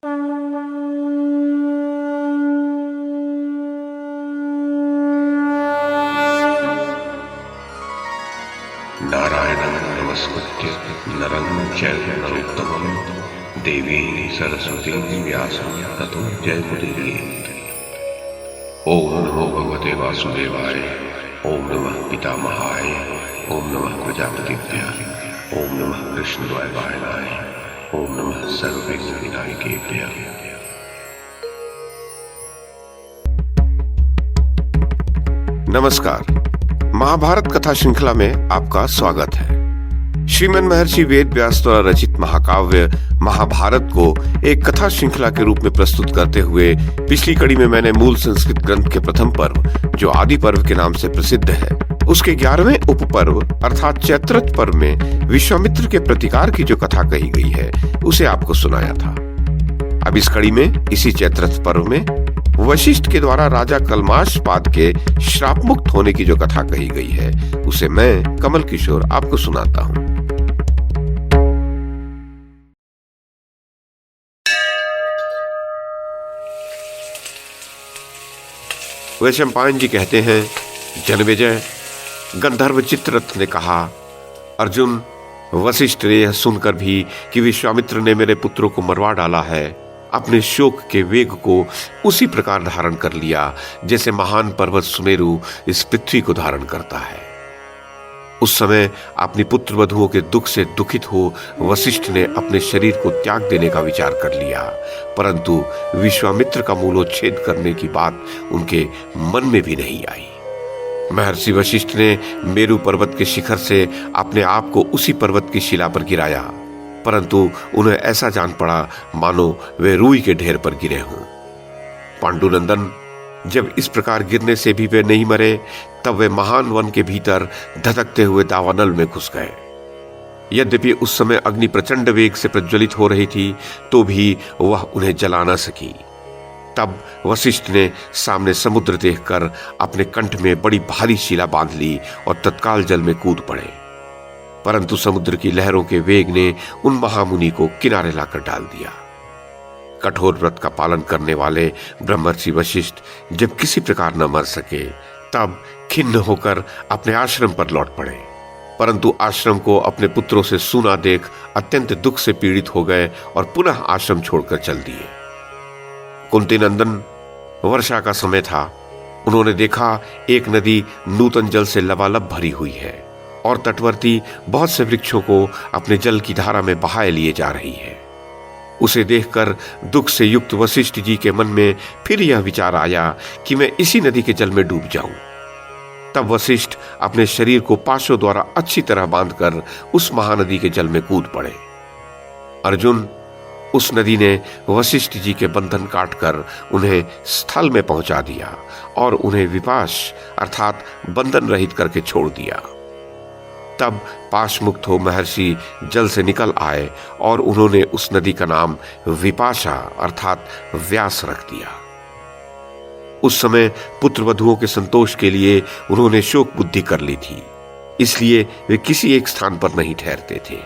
नारायणं नमस्कृत्य नरं चैव नरोत्तमं देवीं सरस्वतीं व्यासं ततो जयमुदीरयेत्। ओम नमो भगवते वासुदेवाय, ओम नमः पितामहाय, ओम नमः प्रजापतिभ्यः, ओम नमः कृष्णद्वैपायनाय, ओम नमः सर्वविघ्नविनायकेभ्यः। नमस्कार। महाभारत कथा श्रृंखला में आपका स्वागत है। श्रीमन महर्षि वेद व्यास द्वारा रचित महाकाव्य महाभारत को एक कथा श्रृंखला के रूप में प्रस्तुत करते हुए पिछली कड़ी में मैंने मूल संस्कृत ग्रंथ के प्रथम पर्व, जो आदि पर्व के नाम से प्रसिद्ध है, उसके 11वें उपपर्व अर्थात चैत्रथ पर्व में विश्वामित्र के प्रतिकार की जो कथा कही गई है उसे आपको सुनाया था। अब इस कड़ी में इसी चैत्रथ पर्व में वशिष्ठ के द्वारा राजा कलमाशपाद के श्राप मुक्त होने की जो कथा कही गई है उसे मैं कमल किशोर आपको सुनाता हूं। वैशंपायन जी कहते हैं, जनमेजय, गंधर्व चित्ररथ ने कहा, अर्जुन, वशिष्ठ ने यह सुनकर भी कि विश्वामित्र ने मेरे पुत्रों को मरवा डाला है, अपने शोक के वेग को उसी प्रकार धारण कर लिया जैसे महान पर्वत सुमेरु इस पृथ्वी को धारण करता है। उस समय अपनी पुत्र वधुओं के दुख से दुखित हो वशिष्ठ ने अपने शरीर को त्याग देने का विचार कर लिया, परंतु विश्वामित्र का मूलोच्छेद करने की बात उनके मन में भी नहीं आई। महर्षि वशिष्ठ ने मेरु पर्वत के शिखर से अपने आप को उसी पर्वत की शिला पर गिराया, परंतु उन्हें ऐसा जान पड़ा मानो वे रूई के ढेर पर गिरे हों। पांडुनंदन, जब इस प्रकार गिरने से भी वे नहीं मरे, तब वे महान वन के भीतर धधकते हुए दावानल में घुस गए। यद्यपि उस समय अग्नि प्रचंड वेग से प्रज्वलित हो रही थी, तो भी वह उन्हें जला न सकी। तब वशिष्ठ ने सामने समुद्र देखकर अपने कंठ में बड़ी भारी शिला बांध ली और तत्काल जल में कूद पड़े, परंतु समुद्र की लहरों के वेग ने उन महामुनि को किनारे लाकर डाल दिया। कठोर व्रत का पालन करने वाले ब्रह्मर्षि वशिष्ठ जब किसी प्रकार न मर सके, तब खिन्न होकर अपने आश्रम पर लौट पड़े, परंतु आश्रम को अपने पुत्रों से सूना देख अत्यंत दुख से पीड़ित हो गए और पुनः आश्रम छोड़कर चल दिए। कुंती नंदन, वर्षा का समय था। उन्होंने देखा एक नदी नूतन जल से लबालब भरी हुई है और तटवर्ती बहुत से वृक्षों को अपने जल की धारा में बहाए लिए जा रही है। उसे देखकर दुख से युक्त वशिष्ठ जी के मन में फिर यह विचार आया कि मैं इसी नदी के जल में डूब जाऊं। तब वशिष्ठ अपने शरीर को पाशों द्वारा अच्छी तरह बांधकर उस महानदी के जल में कूद पड़े। अर्जुन, उस नदी ने वशिष्ठ जी के बंधन काटकर उन्हें स्थल में पहुंचा दिया और उन्हें विपाश अर्थात बंधन रहित करके छोड़ दिया। तब पाश मुक्त हो महर्षि जल से निकल आए और उन्होंने उस नदी का नाम विपाशा अर्थात व्यास रख दिया। उस समय पुत्र वधुओं के संतोष के लिए उन्होंने शोक बुद्धि कर ली थी, इसलिए वे किसी एक स्थान पर नहीं ठहरते थे,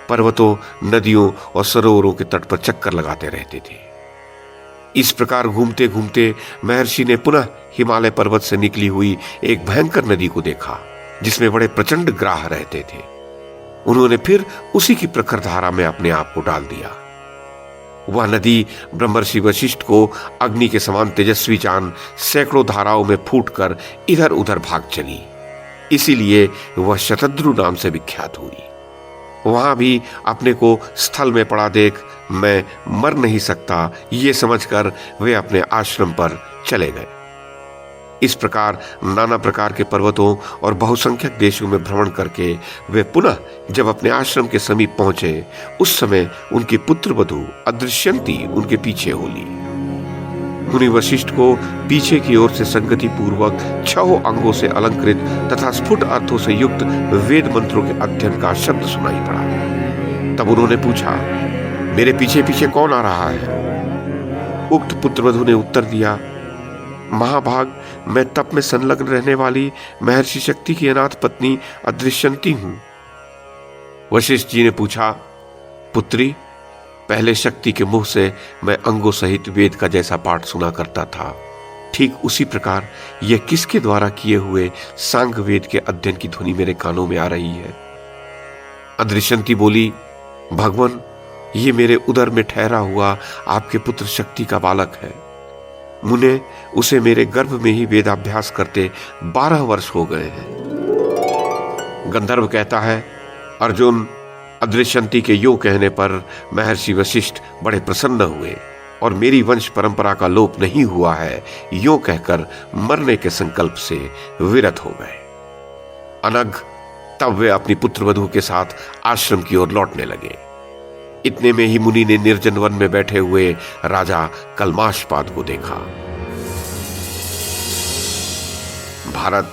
पर्वतों, नदियों और सरोवरों के तट पर चक्कर लगाते रहते थे। इस प्रकार घूमते घूमते महर्षि ने पुनः हिमालय पर्वत से निकली हुई एक भयंकर नदी को देखा, जिसमें बड़े प्रचंड ग्राह रहते थे। उन्होंने फिर उसी की प्रखर धारा में अपने आप को डाल दिया। वह नदी ब्रह्मर्षि वशिष्ठ को अग्नि के समान तेजस्वी जान सैकड़ों धाराओं में फूटकर इधर उधर भाग चली, इसीलिए वह शतद्रु नाम से विख्यात हुई। वहां भी अपने को स्थल में पड़ा देख मैं मर नहीं सकता, ये समझकर वे अपने आश्रम पर चले गए। इस प्रकार नाना प्रकार के पर्वतों और बहुसंख्यक देशों में भ्रमण करके वे पुनः जब अपने आश्रम के समीप पहुंचे, उस समय उनकी पुत्र वधु अदृश्यंती उनके पीछे हो ली। मुनि वशिष्ठ को पीछे की ओर से संगति पूर्वक 6 अंगों से अलंकृत तथा स्फुट अर्थों से युक्त वेद मंत्रों के अध्ययन का शब्द सुनाई पड़ा। तब उन्होंने पूछा, मेरे पीछे पीछे कौन आ रहा है? उक्त पुत्रवधु ने उत्तर दिया, महाभाग, मैं तप में संलग्न रहने वाली महर्षि शक्ति की अनाथ पत्नी अदृश्यंती हूं। वशिष्ठ जी ने पूछा, पुत्री, पहले शक्ति के मुंह से मैं अंगों सहित वेद का जैसा पाठ सुना करता था, ठीक उसी प्रकार यह किसके द्वारा किए हुए सांग वेद के अध्ययन की ध्वनि मेरे कानों में आ रही है। अदृश्यंती बोली, भगवान, ये मेरे उदर में ठहरा हुआ आपके पुत्र शक्ति का बालक है। मुने उसे मेरे गर्भ में ही वेदाभ्यास करते 12 वर्ष हो गए हैं। गंधर्व कहता है, अर्जुन, अदृश्यंती के यो कहने पर महर्षि वशिष्ठ बड़े प्रसन्न हुए और मेरी वंश परंपरा का लोप नहीं हुआ है यो कहकर मरने के संकल्प से विरत हो गए। अनग तब वे अपनी पुत्रवधू के साथ आश्रम की ओर लौटने लगे। इतने में ही मुनि ने निर्जन वन में बैठे हुए राजा कल्माशपाद को देखा। भारत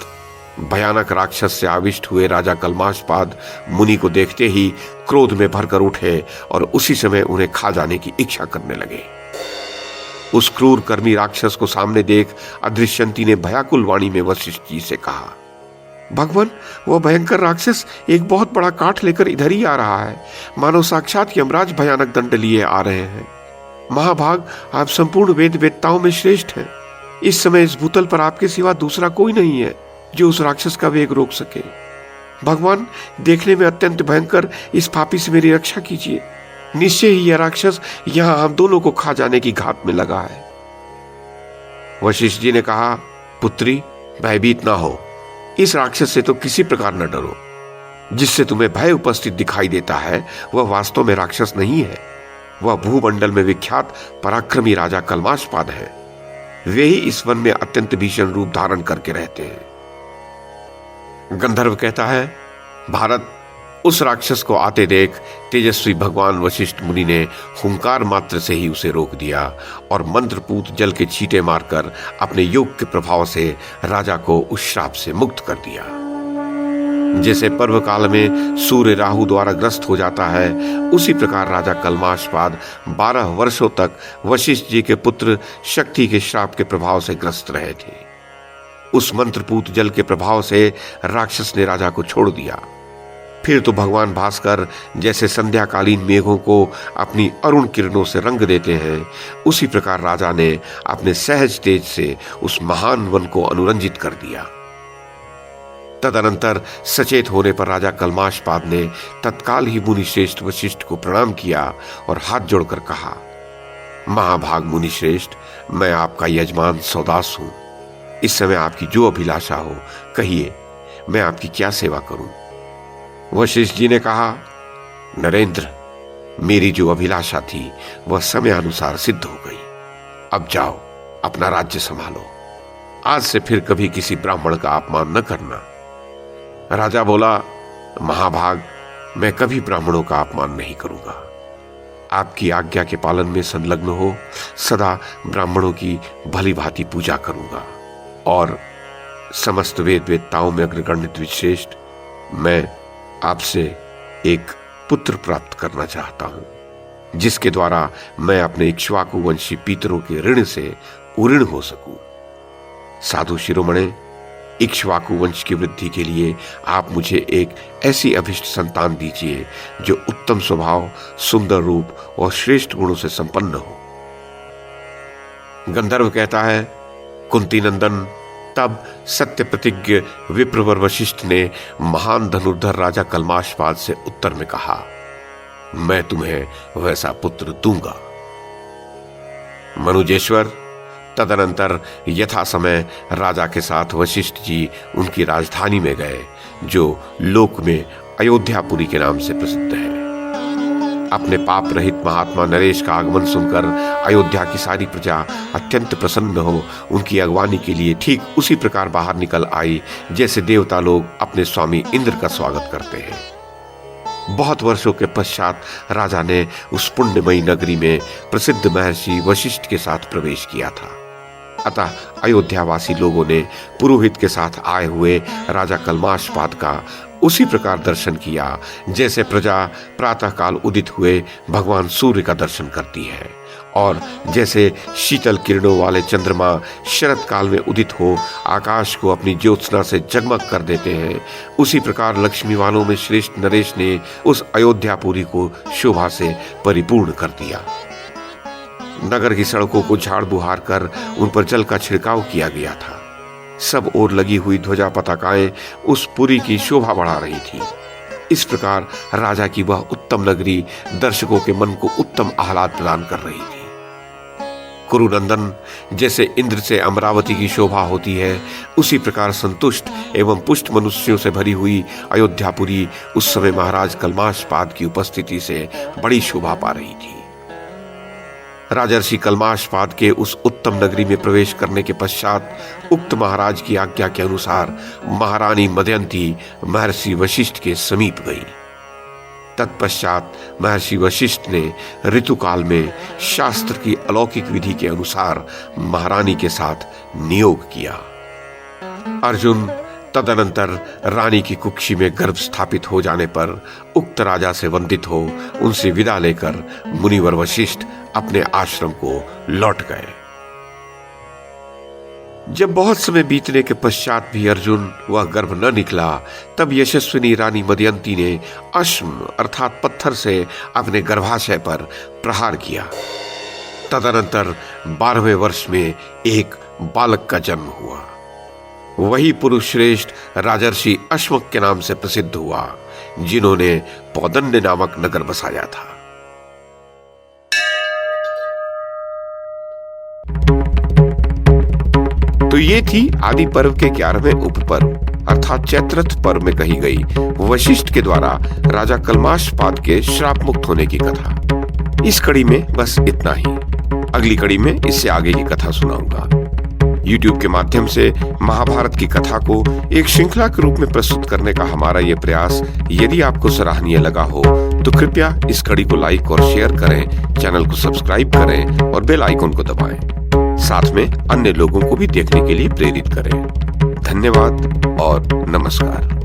भयानक राक्षस से आविष्ट हुए राजा कल्माशपाद मुनि को देखते ही क्रोध में भरकर उठे और उसी समय उन्हें खा जाने की इच्छा करने लगे। उस क्रूर कर्मी राक्षस को सामने देख अदृश्यंती ने भयाकुल वाणी में वशिष्ठ जी से कहा, भगवान, वह भयंकर राक्षस एक बहुत बड़ा काठ लेकर इधर ही आ रहा है, मानो साक्षात यमराज भयानक दंड लिए आ रहे हैं। महाभाग, आप संपूर्ण वेद वेदताओं में श्रेष्ठ हैं। इस समय इस भूतल पर आपके सिवा दूसरा कोई नहीं है जो उस राक्षस का वेग रोक सके। भगवान, देखने में अत्यंत भयंकर इस पापी से मेरी रक्षा कीजिए। निश्चय ही यह राक्षस यहां हम दोनों को खा जाने की घात में लगा है। वशिष्ठ जी ने कहा, पुत्री, भयभीत ना हो। इस राक्षस से तो किसी प्रकार न डरो। जिससे तुम्हें भय उपस्थित दिखाई देता है वह वास्तव में राक्षस नहीं है। वह भूमंडल में विख्यात पराक्रमी राजा कल्माशपाद है। वे ही इस वन में अत्यंत भीषण रूप धारण करके रहते हैं। गंधर्व कहता है, भारत, उस राक्षस को आते देख तेजस्वी भगवान वशिष्ठ मुनि ने हुंकार मात्र से ही उसे रोक दिया और मंत्रपूत जल के छींटे मारकर अपने योग के प्रभाव से राजा को उस श्राप से मुक्त कर दिया। जैसे पर्व काल में सूर्य राहु द्वारा ग्रस्त हो जाता है, उसी प्रकार राजा कल्माशपाद 12 वर्षों तक वशिष्ठ जी के पुत्र शक्ति के श्राप के प्रभाव से ग्रस्त रहे थे। उस मंत्रपूत जल के प्रभाव से राक्षस ने राजा को छोड़ दिया। फिर तो भगवान भास्कर जैसे संध्याकालीन मेघों को अपनी अरुण किरणों से रंग देते हैं, उसी प्रकार राजा ने अपने सहज तेज से उस महान वन को अनुरंजित कर दिया। तदनंतर सचेत होने पर राजा कल्माशपाद ने तत्काल ही मुनि श्रेष्ठ वशिष्ठ को प्रणाम किया और हाथ जोड़कर कहा, महाभाग मुनि श्रेष्ठ, मैं आपका यजमान सौदास हूं। इस समय आपकी जो अभिलाषा हो कहिए, मैं आपकी क्या सेवा करूं। वशिष्ठ जी ने कहा, नरेंद्र, मेरी जो अभिलाषा थी वह समय अनुसार सिद्ध हो गई। अब जाओ, अपना राज्य संभालो। आज से फिर कभी किसी ब्राह्मण का अपमान न करना। राजा बोला, महाभाग, मैं कभी ब्राह्मणों का अपमान नहीं करूंगा। आपकी आज्ञा के पालन में संलग्न हो सदा ब्राह्मणों की भली भांति पूजा करूंगा और समस्त वेद वेदताओं में अग्रगण्य विश्रेष्ठ मैं आपसे एक पुत्र प्राप्त करना चाहता हूं, जिसके द्वारा मैं अपने इक्ष्वाकु वंशी पितरों के ऋण से उऋण हो सकूं। साधु शिरोमणे, इक्ष्वाकु वंश की वृद्धि के लिए आप मुझे एक ऐसी अभिष्ट संतान दीजिए जो उत्तम स्वभाव, सुंदर रूप और श्रेष्ठ गुणों से संपन्न हो। गंधर्व कहता है, कुंती नंदन, तब सत्य प्रतिज्ञ विप्रवर वशिष्ठ ने महान धनुर्धर राजा कल्माशपाद से उत्तर में कहा, मैं तुम्हें वैसा पुत्र दूंगा। मनुजेश्वर, तदनंतर यथा समय राजा के साथ वशिष्ठ जी उनकी राजधानी में गए, जो लोक में अयोध्यापुरी के नाम से प्रसिद्ध है। अपने पाप रहित महात्मा नरेश का आगमन सुनकर अयोध्या की सारी प्रजा अत्यंत प्रसन्न हो उनकी अगवानी के लिए ठीक उसी प्रकार बाहर निकल आई जैसे देवता लोग अपने स्वामी इंद्र का स्वागत करते हैं। बहुत वर्षों के पश्चात राजा ने उस पुण्यमयी नगरी में प्रसिद्ध महर्षि वशिष्ठ के साथ प्रवेश किया था। अतः अयोध्यावासी लोगों ने पुरोहित के साथ आए हुए राजा कल्माशपाद का उसी प्रकार दर्शन किया जैसे प्रजा प्रातःकाल उदित हुए भगवान सूर्य का दर्शन करती है और जैसे शीतल किरणों वाले चंद्रमा शरद काल में उदित हो आकाश को अपनी ज्योत्सना से जगमग कर देते हैं, उसी प्रकार लक्ष्मी वालों में श्रेष्ठ नरेश ने उस अयोध्यापुरी को शोभा से परिपूर्ण कर दिया। नगर की सड़कों को झाड़ बुहार कर उन पर जल का छिड़काव किया गया था। सब ओर लगी हुई ध्वजा पताकाएं उस पुरी की शोभा बढ़ा रही थी। इस प्रकार राजा की वह उत्तम नगरी दर्शकों के मन को उत्तम आह्लाद प्रदान कर रही थी। कुरुनंदन, जैसे इंद्र से अमरावती की शोभा होती है, उसी प्रकार संतुष्ट एवं पुष्ट मनुष्यों से भरी हुई अयोध्यापुरी उस समय महाराज कलमाशपाद की उपस्थिति से बड़ी शोभा पा रही थी। राजर्षि कलमाशपाद के उस उत्तम नगरी में प्रवेश करने के पश्चात उक्त महाराज की आज्ञा के अनुसार महारानी मदयंती महर्षि वशिष्ठ के समीप गई। तत्पश्चात महर्षि वशिष्ठ ने ऋतुकाल में शास्त्र की अलौकिक विधि के अनुसार महारानी के साथ नियोग किया। अर्जुन तदनंतर रानी की कुक्षी में गर्भ स्थापित हो जाने पर उक्त राजा से वंदित हो उनसे विदा लेकर मुनिवर वशिष्ठ अपने आश्रम को लौट गए। जब बहुत समय बीतने के पश्चात भी अर्जुन वह गर्भ न निकला, तब यशस्विनी रानी मदयंती ने अश्म अर्थात पत्थर से अपने गर्भाशय पर प्रहार किया। तदनंतर 12वें वर्ष में एक बालक का जन्म हुआ। वही पुरुष श्रेष्ठ राजर्षि अश्वक के नाम से प्रसिद्ध हुआ, जिन्होंने पौदन्य नामक नगर बसाया था। तो ये थी आदि पर्व के 11वें उपपर्व अर्थात चैत्रथ पर्व में कही गई वशिष्ठ के द्वारा राजा कलमाशपाद के श्राप मुक्त होने की कथा। इस कड़ी में बस इतना ही। अगली कड़ी में इससे आगे की कथा सुनाऊंगा। YouTube के माध्यम से महाभारत की कथा को एक श्रृंखला के रूप में प्रस्तुत करने का हमारा यह प्रयास यदि आपको सराहनीय लगा हो तो कृपया इस कड़ी को लाइक और शेयर करें, चैनल को सब्सक्राइब करें और बेल आइकन को दबाएं। साथ में अन्य लोगों को भी देखने के लिए प्रेरित करें। धन्यवाद और नमस्कार।